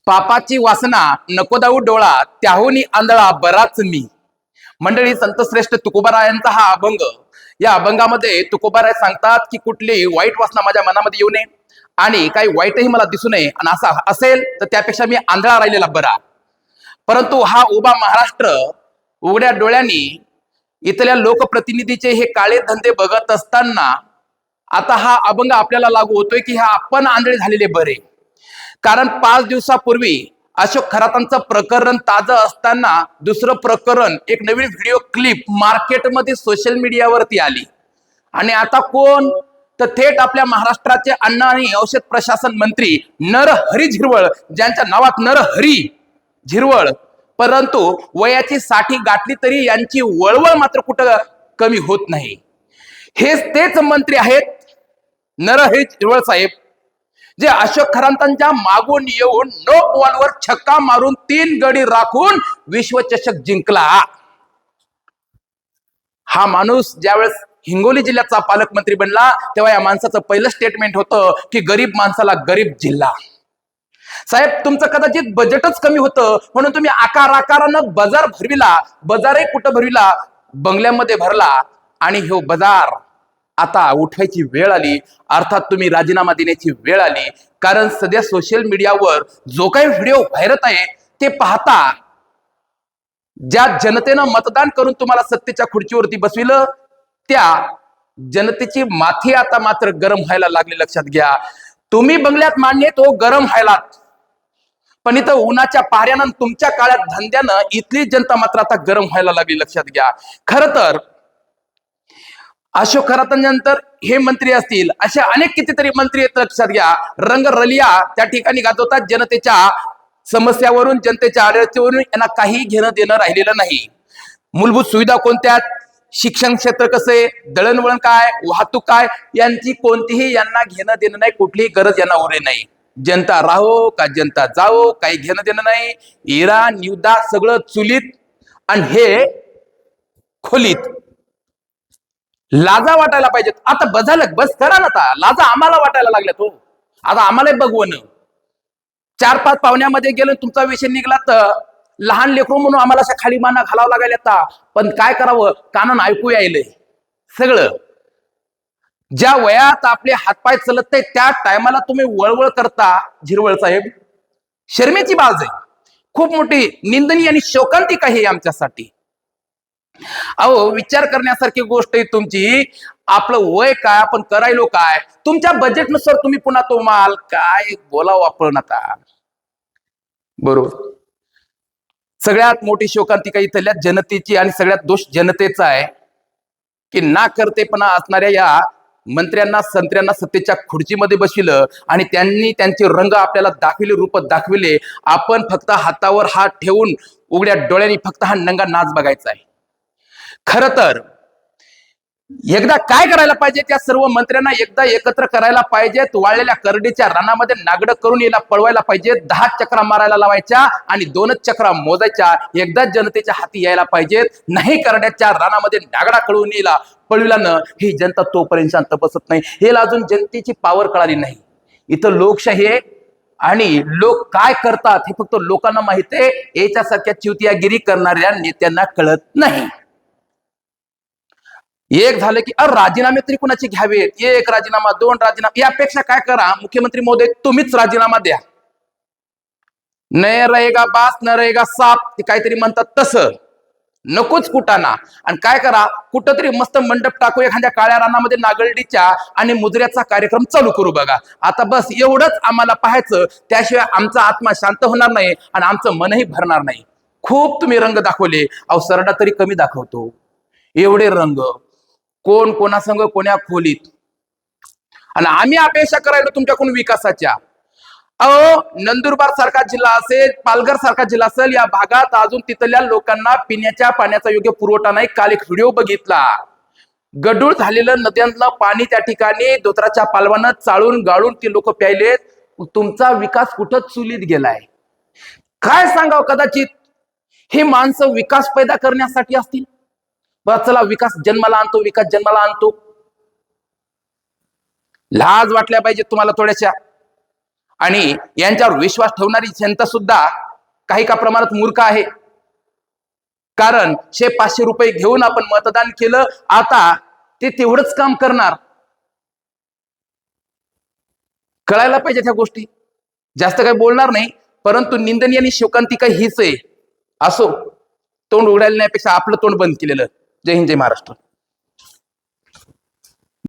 पापाची वासना नको दाऊ डोळा त्याहून आंधळा बराच मी. मंडळी, संतश्रेष्ठ तुकोबारायांचा हा अभंग. या अभंगामध्ये तुकोबाराय सांगतात की कुठली वाईट वासना माझ्या मनामध्ये येऊ नये आणि काही वाईटही मला दिसू नये, आणि असा असेल तर त्यापेक्षा मी आंधळा राहिलेला बरा. परंतु हा उभा महाराष्ट्र उघड्या डोळ्यांनी इथल्या लोकप्रतिनिधीचे हे काळे धंदे बघत असताना आता हा अभंग आपल्याला लागू होतोय की हा आपण आंधळे झालेले बरे. कारण 5 दिवसापूर्वी अशोक खरातांचं प्रकरण ताजं असताना दुसरं प्रकरण, एक नवीन व्हिडिओ क्लिप मार्केटमध्ये सोशल मीडियावरती आली. आणि आता कोण तर थेट आपल्या महाराष्ट्राचे अन्न आणि औषध प्रशासन मंत्री नरहरी झिरवळ, ज्यांच्या नावात नरहरी झिरवळ, परंतु वयाची 60 गाठली तरी यांची वळवळ मात्र कुठं कमी होत नाही. हेच तेच मंत्री आहेत नरहरी झिरवळ साहेब, जे अशोक खरातांच्या मागून येऊन नो बॉलवर छक्का मारून 3 गडी राखून विश्वचषक जिंकला. हा माणूस ज्यावेळेस हिंगोली जिल्ह्याचा पालकमंत्री बनला तेव्हा या माणसाचं पहिलं स्टेटमेंट होतं की गरीब माणसाला गरीब जिल्हा. साहेब, तुमचं कदाचित बजेटच कमी होतं म्हणून तुम्ही आकारानं बाजार भरविला. बाजारही कुठं भरविला? बंगल्यामध्ये भरला. आणि हो बाजार आता उठवायची वेळ आली, अर्थात तुम्ही राजीनामा देण्याची वेळ आली. कारण सध्या सोशल मीडियावर जो काही व्हिडिओ व्हायरल आहे ते पाहता ज्या जनतेनं मतदान करून तुम्हाला सत्तेच्या खुर्चीवरती बसविलं त्या जनतेची माथी आता मात्र गरम व्हायला लागली. लक्षात घ्या, तुम्ही बंगल्यात मान्य तो गरम व्हायला, पण इथं उन्हाच्या पाऱ्यानं तुमच्या काळात धंद्यानं इथली जनता मात्र आता गरम व्हायला लागली. लक्षात घ्या, खरं तर अशोक खरातांनंतर हे मंत्री असतील असे अनेक कितीतरी मंत्री आहेत. लक्षात घ्या, रंगरलिया त्या ठिकाणी गाजवतात. जनतेच्या समस्यावरून, जनतेच्या अडचणीवरून यांना काही घेणं देणं राहिलेलं नाही. मूलभूत सुविधा कोणत्या, शिक्षण क्षेत्र कसे, दळणवळण काय, वाहतूक काय, यांची कोणतीही यांना घेणं देणं नाही. कुठलीही गरज यांना उरे नाही. जनता राहो का जनता जाओ, काही घेणं देणं नाही. इराण युद्धा सगळं चुलीत आणि हे खोलीत. लाजा वाटायला पाहिजेत. आता बझालक बस करा ना, आता लाजा आम्हाला वाटायला लागल्यात हो. आता आम्हाला बघवणं 4-5 पाहुण्यामध्ये गेलो तुमचा विषय निघला तर लहान लेकरू म्हणून आम्हाला अशा खाली माना घालावं लागेल. आता पण काय करावं, कानान ऐकू यायलंय सगळं. ज्या वयात आपले हातपाय चलत नाही त्या टायमाला तुम्ही वळवळ करता. झिरवळ साहेब, शर्मेची बाज आहे, खूप मोठी निंदनीय आणि शोकांतिक आहे आमच्यासाठी. अहो, विचार करण्यासारखी गोष्ट आहे तुमची. आपलं वय काय, आपण करायलो काय, तुमच्या बजेटनुसार तुम्ही पुन्हा तो माल काय बोलावं आपण आता. बरोबर, सगळ्यात मोठी शोकांतिका इथल्या जनतेची आणि सगळ्यात दोष जनतेचा आहे की ना करतेपणा असणाऱ्या या मंत्र्यांना, संत्र्यांना सत्तेच्या खुर्चीमध्ये बसविलं आणि त्यांनी त्यांचे रंग आपल्याला दाखविले, रूप दाखविले. आपण फक्त हातावर हात ठेवून उघड्या डोळ्यांनी फक्त हा नंगा नाच बघायचा आहे. खर तर एकदा काय करायला पाहिजे, त्या सर्व मंत्र्यांना एकदा एकत्र करायला पाहिजेत. वाळलेल्या करडीच्या रानामध्ये नागडं करून याला पळवायला पाहिजे. 10 चक्रा मारायला लावायच्या आणि 2च चक्रा मोजायच्या. एकदा जनतेच्या हाती यायला पाहिजेत. नाही करड्याच्या रानामध्ये नागडा कळून यायला पळविल्यानं ही जनता तोपर्यंत शांत बसत नाही. हे अजून जनतेची पावर कळाली नाही. इथं लोकशाही आहे आणि लोक काय करतात हे फक्त लोकांना माहिती आहे. याच्यासारख्या चिवतियागिरी करणाऱ्या नेत्यांना कळत नाही. एक झालं की राजीनामे तरी कुणाचे घ्यावेत, 1 राजीनामा 2 राजीनामा, यापेक्षा काय करा मुख्यमंत्री महोदय, तुम्हीच राजीनामा द्या. न रहेगा बास न रहेगा साप, ते काहीतरी म्हणतात तसं. नकोच कुटाणा. आणि काय करा, कुठंतरी मस्त मंडप टाकू एखाद्या काळ्या रानामध्ये नागलडीच्या आणि मुजऱ्याचा कार्यक्रम चालू करू बघा. आता बस एवढंच आम्हाला पाहायचं. त्याशिवाय आमचा आत्मा शांत होणार नाही आणि आमचं मनही भरणार नाही. खूप तुम्ही रंग दाखवले. अहो, सरडा तरी कमी दाखवतो. एवढे रंग कोण कोणासंग कोण्या खोलीत. आणि आम्ही अपेक्षा करायला तुमच्याकडून विकासाच्या. अहो, नंदुरबार सारखा जिल्हा असेल, पालघर सारखा जिल्हा असेल, या भागात अजून तिथल्या लोकांना पिण्याच्या पाण्याचा योग्य पुरवठा नाही. काल एक व्हिडिओ बघितला, गडूळ झालेलं नद्यांतलं पाणी त्या ठिकाणी धोत्राच्या पालवानं चाळून गाळून ते लोक प्यायलेत. तुमचा विकास कुठं चुलीत गेलाय काय सांगावं. कदाचित हे माणसं विकास पैदा करण्यासाठी असतील. बस चला, विकास जन्माला आणतो, विकास जन्माला आणतो. लाज वाटल्या पाहिजे तुम्हाला थोड्याशा. आणि यांच्यावर विश्वास ठेवणारी जनता सुद्धा काही का प्रमाणात मूर्ख आहे. कारण 100-500 रुपये घेऊन आपण मतदान केलं, आता ते तेवढंच काम करणार. कळायला पाहिजे त्या गोष्टी. जास्त काही बोलणार नाही, परंतु निंदनीय आणि शोकांतिका हीच आहे. असो, तोंड उघडायला नाही पेक्षा आपलं तोंड बंद केलेलं. जय हिंद, जय महाराष्ट्र.